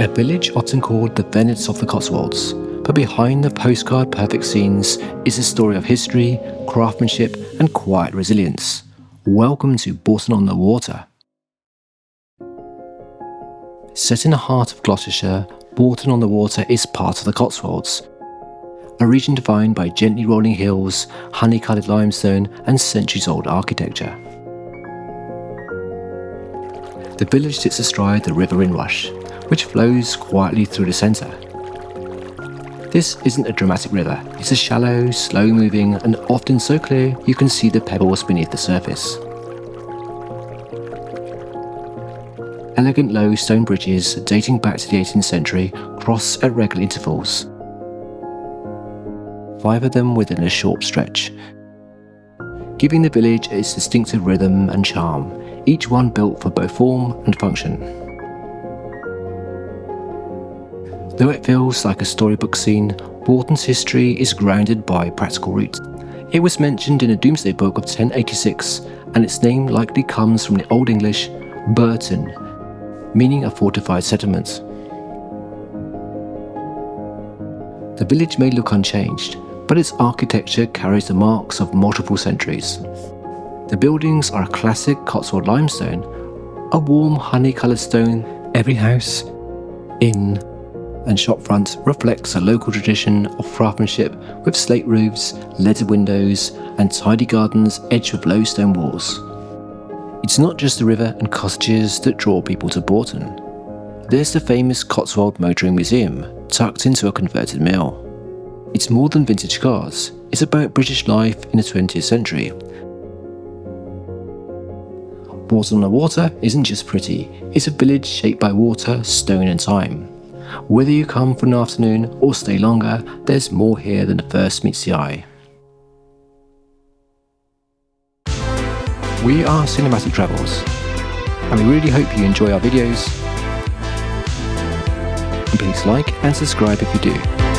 A village often called the Venice of the Cotswolds, but behind the postcard perfect scenes is a story of history, craftsmanship and quiet resilience. Welcome to Bourton-on-the-Water. Set in the heart of Gloucestershire, Bourton-on-the-Water is part of the Cotswolds, a region defined by gently rolling hills, honey-coloured limestone and centuries-old architecture. The village sits astride the River Windrush, which flows quietly through the centre. This isn't a dramatic river, it's a shallow, slow-moving and often so clear you can see the pebbles beneath the surface. Elegant low stone bridges dating back to the 18th century cross at regular intervals, 5 of them within a short stretch, giving the village its distinctive rhythm and charm, each one built for both form and function. Though it feels like a storybook scene, Bourton's history is grounded by practical roots. It was mentioned in a Domesday Book of 1086, and its name likely comes from the Old English Bourton, meaning a fortified settlement. The village may look unchanged, but its architecture carries the marks of multiple centuries. The buildings are a classic Cotswold limestone, a warm honey-coloured stone. Every house, inn and shopfront reflects a local tradition of craftsmanship with slate roofs, leaded windows and tidy gardens edged with low stone walls. It's not just the river and cottages that draw people to Bourton. There's the famous Cotswold Motoring Museum, tucked into a converted mill. It's more than vintage cars, it's about British life in the 20th century. Bourton-on-the-Water isn't just pretty, it's a village shaped by water, stone and time. Whether you come for an afternoon or stay longer, there's more here than first meets the eye. We are Cinematic Travels, and we really hope you enjoy our videos. And please like and subscribe if you do.